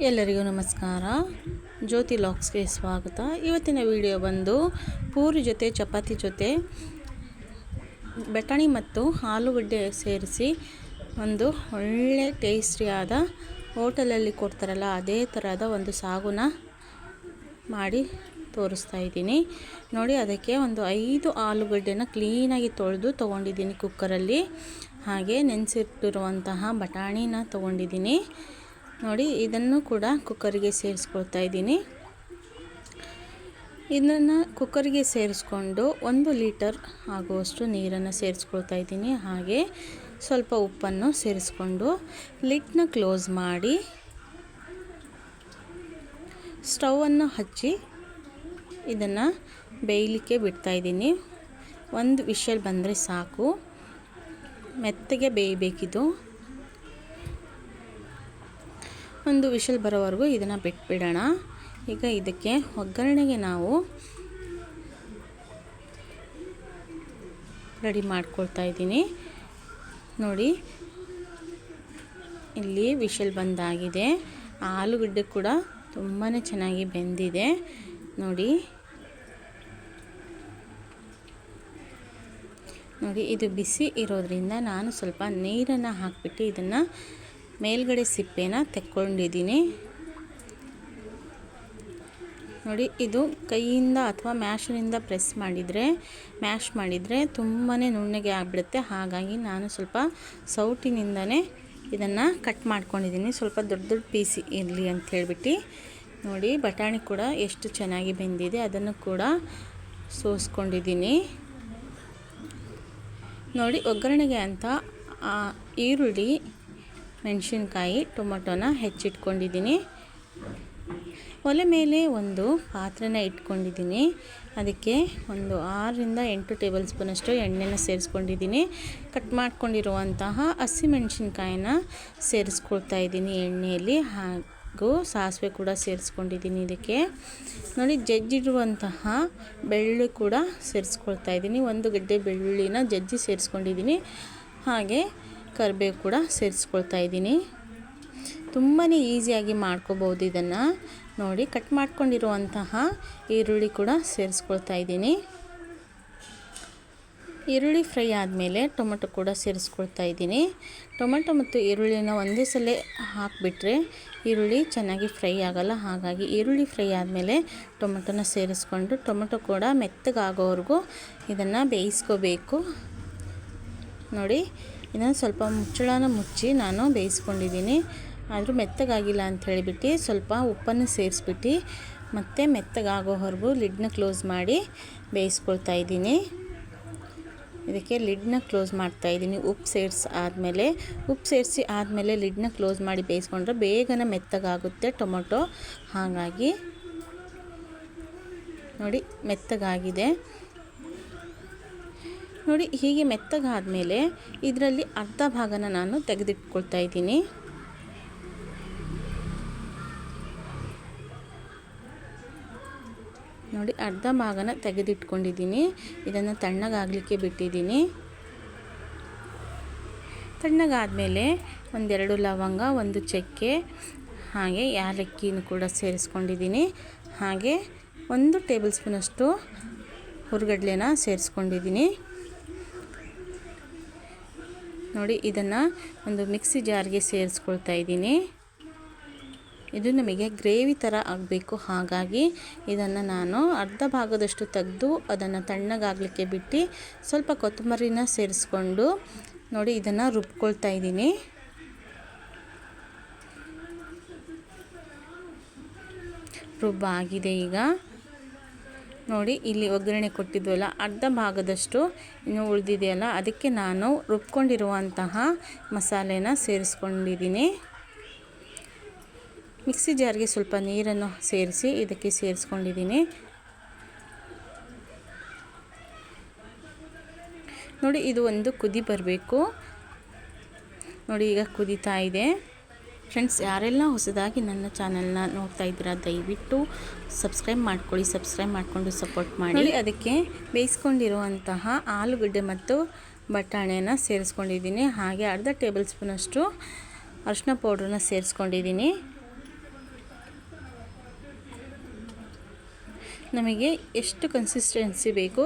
ಎಲ್ಲರಿಗೂ ನಮಸ್ಕಾರ. ಜ್ಯೋತಿ ಲಾಕ್ಸ್ಗೆ ಸ್ವಾಗತ. ಇವತ್ತಿನ ವಿಡಿಯೋ ಬಂದು ಪೂರಿ ಜೊತೆ ಚಪಾತಿ ಜೊತೆ ಬಟಾಣಿ ಮತ್ತು ಆಲೂಗಡ್ಡೆ ಸೇರಿಸಿ ಒಂದು ಒಳ್ಳೆ ಟೇಸ್ಟಿಯಾದ ಹೋಟೆಲಲ್ಲಿ ಕೊಡ್ತಾರಲ್ಲ ಅದೇ ಥರದ ಒಂದು ಸಾಗುನ ಮಾಡಿ ತೋರಿಸ್ತಾ ಇದ್ದೀನಿ ನೋಡಿ. ಅದಕ್ಕೆ ಒಂದು 5 ಆಲೂಗಡ್ಡೆನ ಕ್ಲೀನಾಗಿ ತೊಳೆದು ತೊಗೊಂಡಿದ್ದೀನಿ ಕುಕ್ಕರಲ್ಲಿ. ಹಾಗೆ ನೆನೆಸಿಟ್ಟಿರುವಂತಹ ಬಟಾಣಿನ ತೊಗೊಂಡಿದ್ದೀನಿ ನೋಡಿ. ಇದನ್ನು ಕೂಡ ಕುಕ್ಕರಿಗೆ ಸೇರಿಸ್ಕೊಳ್ತಾ ಇದ್ದೀನಿ. ಇದನ್ನು ಕುಕ್ಕರಿಗೆ ಸೇರಿಸ್ಕೊಂಡು 1 ಲೀಟರ್ ಆಗುವಷ್ಟು ನೀರನ್ನು ಸೇರಿಸ್ಕೊಳ್ತಾ ಇದ್ದೀನಿ. ಹಾಗೆ ಸ್ವಲ್ಪ ಉಪ್ಪನ್ನು ಸೇರಿಸ್ಕೊಂಡು ಲಿಡ್ನ ಕ್ಲೋಸ್ ಮಾಡಿ ಸ್ಟವನ್ನು ಹಚ್ಚಿ ಇದನ್ನು ಬೇಯಲಿಕ್ಕೆ ಬಿಡ್ತಾ ಇದ್ದೀನಿ. 1 ವಿಷಲ್ ಬಂದರೆ ಸಾಕು, ಮೆತ್ತಗೆ ಬೇಯಬೇಕಿದು. 1 ವಿಷಲ್ ಬರೋವರೆಗೂ ಇದನ್ನು ಬಿಟ್ಬಿಡೋಣ. ಈಗ ಇದಕ್ಕೆ ಒಗ್ಗರಣೆಗೆ ನಾವು ರೆಡಿ ಮಾಡ್ಕೊಳ್ತಾ ಇದ್ದೀನಿ ನೋಡಿ. ಇಲ್ಲಿ ವಿಷಲ್ ಬಂದಾಗಿದೆ. ಆಲೂಗಡ್ಡೆ ಕೂಡ ತುಂಬಾ ಚೆನ್ನಾಗಿ ಬೆಂದಿದೆ ನೋಡಿ. ಇದು ಬಿಸಿ ಇರೋದ್ರಿಂದ ನಾನು ಸ್ವಲ್ಪ ನೀರನ್ನು ಹಾಕಿಬಿಟ್ಟು ಇದನ್ನು ಮೇಲ್ಗಡೆ ಸಿಪ್ಪೆನ ತೆಕ್ಕೊಂಡಿದ್ದೀನಿ ನೋಡಿ. ಇದು ಕೈಯಿಂದ ಅಥವಾ ಮ್ಯಾಶರಿಂದ ಮ್ಯಾಶ್ ಮಾಡಿದರೆ ತುಂಬಾ ನುಣ್ಣಗೆ ಆಗಿಬಿಡುತ್ತೆ. ಹಾಗಾಗಿ ನಾನು ಸ್ವಲ್ಪ ಸೌಟಿನಿಂದನೇ ಇದನ್ನು ಕಟ್ ಮಾಡ್ಕೊಂಡಿದ್ದೀನಿ, ಸ್ವಲ್ಪ ದೊಡ್ಡ ಪೀಸ್ ಇರಲಿ ಅಂತ ಹೇಳಿಬಿಟ್ಟು ನೋಡಿ. ಬಟಾಣಿ ಕೂಡ ಎಷ್ಟು ಚೆನ್ನಾಗಿ ಬೆಂದಿದೆ, ಅದನ್ನು ಕೂಡ ಸೋಸ್ಕೊಂಡಿದ್ದೀನಿ ನೋಡಿ. ಒಗ್ಗರಣೆಗೆ ಅಂತ ಈರುಳ್ಳಿ, ಮೆಣಸಿನ್ಕಾಯಿ, ಟೊಮೊಟೊನ ಹೆಚ್ಚಿಟ್ಕೊಂಡಿದ್ದೀನಿ. ಒಲೆ ಮೇಲೆ ಒಂದು ಪಾತ್ರೆನ ಇಟ್ಕೊಂಡಿದ್ದೀನಿ. ಅದಕ್ಕೆ ಒಂದು 6ರಿಂದ 8 ಟೇಬಲ್ ಸ್ಪೂನಷ್ಟು ಎಣ್ಣೆನ ಸೇರಿಸ್ಕೊಂಡಿದ್ದೀನಿ. ಕಟ್ ಮಾಡ್ಕೊಂಡಿರುವಂತಹ ಹಸಿಮೆಣಸಿನ್ಕಾಯಿನ ಸೇರಿಸ್ಕೊಳ್ತಾ ಇದ್ದೀನಿ ಎಣ್ಣೆಯಲ್ಲಿ. ಹಾಗೂ ಸಾಸಿವೆ ಕೂಡ ಸೇರಿಸ್ಕೊಂಡಿದ್ದೀನಿ ಇದಕ್ಕೆ ನೋಡಿ. ಜಜ್ಜಿರುವಂತಹ ಬೆಳ್ಳುಳ್ಳಿ ಕೂಡ ಸೇರಿಸ್ಕೊಳ್ತಾ ಇದ್ದೀನಿ. 1 ಗಡ್ಡೆ ಬೆಳ್ಳುಳ್ಳಿನ ಜಜ್ಜಿ ಸೇರಿಸ್ಕೊಂಡಿದ್ದೀನಿ. ಹಾಗೆ ಕರಿಬೇವು ಕೂಡ ಸೇರಿಸ್ಕೊಳ್ತಾ ಇದ್ದೀನಿ. ತುಂಬಾ ಈಸಿಯಾಗಿ ಮಾಡ್ಕೋಬೋದು ಇದನ್ನು ನೋಡಿ. ಕಟ್ ಮಾಡ್ಕೊಂಡಿರುವಂತಹ ಈರುಳ್ಳಿ ಕೂಡ ಸೇರಿಸ್ಕೊಳ್ತಾ ಇದ್ದೀನಿ. ಈರುಳ್ಳಿ ಫ್ರೈ ಆದಮೇಲೆ ಟೊಮೆಟೊ ಕೂಡ ಸೇರಿಸ್ಕೊಳ್ತಾ ಇದ್ದೀನಿ. ಟೊಮೆಟೊ ಮತ್ತು ಈರುಳ್ಳಿನ ಒಂದೇ ಸಲ ಹಾಕಿಬಿಟ್ರೆ ಈರುಳ್ಳಿ ಚೆನ್ನಾಗಿ ಫ್ರೈ ಆಗೋಲ್ಲ. ಹಾಗಾಗಿ ಈರುಳ್ಳಿ ಫ್ರೈ ಆದಮೇಲೆ ಟೊಮೆಟೊನ ಸೇರಿಸ್ಕೊಂಡು ಟೊಮೆಟೊ ಕೂಡ ಮೆತ್ತಗಾಗೋವರೆಗೂ ಇದನ್ನು ಬೇಯಿಸ್ಕೋಬೇಕು ನೋಡಿ. ಇದನ್ನು ಸ್ವಲ್ಪ ಮುಚ್ಚಳನ ಮುಚ್ಚಿ ನಾನು ಬೇಯಿಸ್ಕೊಂಡಿದ್ದೀನಿ. ಆದರೂ ಮೆತ್ತಗಾಗಿಲ್ಲ ಅಂತ ಹೇಳಿಬಿಟ್ಟು ಸ್ವಲ್ಪ ಉಪ್ಪನ್ನು ಸೇರಿಸ್ಬಿಟ್ಟು ಮತ್ತೆ ಮೆತ್ತಗಾಗೋವರೆಗೂ ಲಿಡ್ನ ಕ್ಲೋಸ್ ಮಾಡಿ ಬೇಯಿಸ್ಕೊಳ್ತಾ ಇದ್ದೀನಿ. ಇದಕ್ಕೆ ಲಿಡ್ನ ಕ್ಲೋಸ್ ಮಾಡ್ತಾ ಇದ್ದೀನಿ. ಉಪ್ಪು ಸೇರಿಸಿ ಆದಮೇಲೆ ಲಿಡ್ನ ಕ್ಲೋಸ್ ಮಾಡಿ ಬೇಯಿಸ್ಕೊಂಡ್ರೆ ಬೇಗನೆ ಮೆತ್ತಗಾಗುತ್ತೆ ಟೊಮೊಟೊ. ಹಾಗಾಗಿ ನೋಡಿ ಮೆತ್ತಗಾಗಿದೆ ನೋಡಿ. ಹೀಗೆ ಮೆತ್ತಗಾದಮೇಲೆ ಇದರಲ್ಲಿ ಅರ್ಧ ಭಾಗನ ನಾನು ತೆಗೆದಿಟ್ಕೊಳ್ತಾ ಇದ್ದೀನಿ ನೋಡಿ. ಅರ್ಧ ಭಾಗನ ತೆಗೆದಿಟ್ಕೊಂಡಿದ್ದೀನಿ. ಇದನ್ನು ತಣ್ಣಗಾಗಲಿಕ್ಕೆ ಬಿಟ್ಟಿದ್ದೀನಿ. ತಣ್ಣಗಾದಮೇಲೆ 1-2 ಲವಂಗ, 1 ಚಕ್ಕೆ, ಹಾಗೆ ಯಾಲಕ್ಕಿನೂ ಕೂಡ ಸೇರಿಸ್ಕೊಂಡಿದ್ದೀನಿ. ಹಾಗೆ 1 ಟೇಬಲ್ ಸ್ಪೂನಷ್ಟು ಹುರಿಗಡಲೆನ ಸೇರಿಸ್ಕೊಂಡಿದ್ದೀನಿ ನೋಡಿ. ಇದನ್ನು ಒಂದು ಮಿಕ್ಸಿ ಜಾರ್ಗೆ ಸೇರಿಸ್ಕೊಳ್ತಾ ಇದ್ದೀನಿ. ಇದು ನಮಗೆ ಗ್ರೇವಿ ಥರ ಆಗಬೇಕು. ಹಾಗಾಗಿ ಇದನ್ನು ನಾನು ಅರ್ಧ ಭಾಗದಷ್ಟು ತೆಗೆದು ಅದನ್ನು ತಣ್ಣಗಾಗಲಿಕ್ಕೆ ಬಿಟ್ಟು ಸ್ವಲ್ಪ ಕೊತ್ತಂಬರಿನ ಸೇರಿಸ್ಕೊಂಡು ನೋಡಿ ಇದನ್ನು ರುಬ್ಕೊಳ್ತಾ ಇದ್ದೀನಿ. ರುಬ್ಬಾಗಿದೆ ಈಗ ನೋಡಿ. ಇಲ್ಲಿ ಒಗ್ಗರಣೆ ಕೊಟ್ಟಿದ್ವಲ್ಲ ಅರ್ಧ ಭಾಗದಷ್ಟು ಇನ್ನು ಉಳಿದಿದೆಯಲ್ಲ, ಅದಕ್ಕೆ ನಾನು ರುಬ್ಕೊಂಡಿರುವಂತಹ ಮಸಾಲೆನ ಸೇರಿಸ್ಕೊಂಡಿದ್ದೀನಿ. ಮಿಕ್ಸಿ ಜಾರ್ಗೆ ಸ್ವಲ್ಪ ನೀರನ್ನು ಸೇರಿಸಿ ಇದಕ್ಕೆ ಸೇರಿಸ್ಕೊಂಡಿದ್ದೀನಿ ನೋಡಿ. ಇದು ಒಂದು ಕುದಿ ಬರಬೇಕು ನೋಡಿ. ಈಗ ಕುದೀತಾ ಇದೆ. ಫ್ರೆಂಡ್ಸ್, ಯಾರೆಲ್ಲ ಹೊಸದಾಗಿ ನನ್ನ ಚಾನಲ್ನ ನೋಡ್ತಾ ಇದ್ದೀರಾ ದಯವಿಟ್ಟು ಸಬ್ಸ್ಕ್ರೈಬ್ ಮಾಡ್ಕೊಳ್ಳಿ. ಸಬ್ಸ್ಕ್ರೈಬ್ ಮಾಡಿಕೊಂಡು ಸಪೋರ್ಟ್ ಮಾಡಿ. ಅದಕ್ಕೆ ಬೇಯಿಸ್ಕೊಂಡಿರುವಂತಹ ಆಲೂಗಡ್ಡೆ ಮತ್ತು ಬಟಾಣಿಯನ್ನು ಸೇರಿಸ್ಕೊಂಡಿದ್ದೀನಿ. ಹಾಗೆ ಅರ್ಧ ಟೇಬಲ್ ಸ್ಪೂನಷ್ಟು ಅರಿಶಿನ ಪೌಡ್ರನ್ನ ಸೇರಿಸ್ಕೊಂಡಿದ್ದೀನಿ. ನಮಗೆ ಎಷ್ಟು ಕನ್ಸಿಸ್ಟೆನ್ಸಿ ಬೇಕು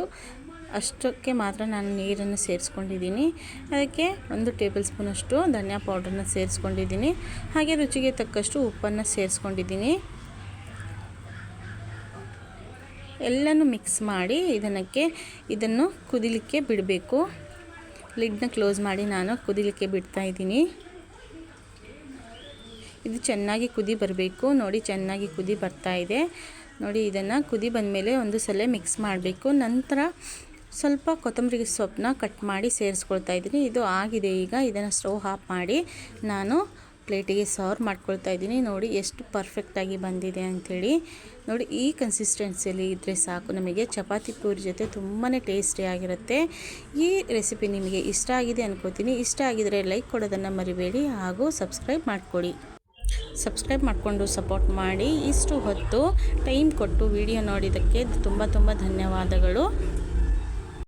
ಅಷ್ಟಕ್ಕೆ ಮಾತ್ರ ನಾನು ನೀರನ್ನು ಸೇರಿಸ್ಕೊಂಡಿದ್ದೀನಿ. ಅದಕ್ಕೆ 1 ಟೇಬಲ್ ಸ್ಪೂನಷ್ಟು ಧನಿಯಾ ಪೌಡ್ರನ್ನ ಸೇರಿಸ್ಕೊಂಡಿದ್ದೀನಿ. ಹಾಗೆ ರುಚಿಗೆ ತಕ್ಕಷ್ಟು ಉಪ್ಪನ್ನು ಸೇರಿಸ್ಕೊಂಡಿದ್ದೀನಿ. ಎಲ್ಲನೂ ಮಿಕ್ಸ್ ಮಾಡಿ ಇದನ್ನು ಕುದಿಲಿಕ್ಕೆ ಬಿಡಬೇಕು. ಲಿಡ್ನ ಕ್ಲೋಸ್ ಮಾಡಿ ನಾನು ಕುದಿಲಿಕ್ಕೆ ಬಿಡ್ತಾ ಇದ್ದೀನಿ. ಇದು ಚೆನ್ನಾಗಿ ಕುದಿ ಬರಬೇಕು. ನೋಡಿ, ಚೆನ್ನಾಗಿ ಕುದಿ ಬರ್ತಾ ಇದೆ ನೋಡಿ. ಇದನ್ನು ಕುದಿ ಬಂದಮೇಲೆ ಒಂದು ಸಲ ಮಿಕ್ಸ್ ಮಾಡಬೇಕು. ನಂತರ ಸ್ವಲ್ಪ ಕೊತ್ತಂಬರಿ ಸೊಪ್ಪನ್ನ ಕಟ್ ಮಾಡಿ ಸೇರಿಸ್ಕೊಳ್ತಾ ಇದ್ದೀನಿ. ಇದು ಆಗಿದೆ. ಈಗ ಇದನ್ನು ಸ್ಟವ್ ಆಫ್ ಮಾಡಿ ನಾನು ಪ್ಲೇಟಿಗೆ ಸರ್ವ್ ಮಾಡ್ಕೊಳ್ತಾ ಇದ್ದೀನಿ. ನೋಡಿ ಎಷ್ಟು ಪರ್ಫೆಕ್ಟಾಗಿ ಬಂದಿದೆ ಅಂಥೇಳಿ. ನೋಡಿ, ಈ ಕನ್ಸಿಸ್ಟೆನ್ಸಿಯಲ್ಲಿ ಇದ್ದರೆ ಸಾಕು. ನಮಗೆ ಚಪಾತಿ ಪೂರಿ ಜೊತೆ ತುಂಬಾ ಟೇಸ್ಟಿಯಾಗಿರುತ್ತೆ. ಈ ರೆಸಿಪಿ ನಿಮಗೆ ಇಷ್ಟ ಆಗಿದೆ ಅನ್ಕೋತೀನಿ. ಇಷ್ಟ ಆಗಿದರೆ ಲೈಕ್ ಕೊಡೋದನ್ನು ಮರಿಬೇಡಿ ಹಾಗೂ ಸಬ್ಸ್ಕ್ರೈಬ್ ಮಾಡಿಕೊಡಿ. ಸಬ್ಸ್ಕ್ರೈಬ್ ಮಾಡಿಕೊಂಡು ಸಪೋರ್ಟ್ ಮಾಡಿ. ಇಷ್ಟು ಹೊತ್ತು ಟೈಮ್ ಕೊಟ್ಟು ವಿಡಿಯೋ ನೋಡಿದ್ದಕ್ಕೆ ತುಂಬ ಧನ್ಯವಾದಗಳು.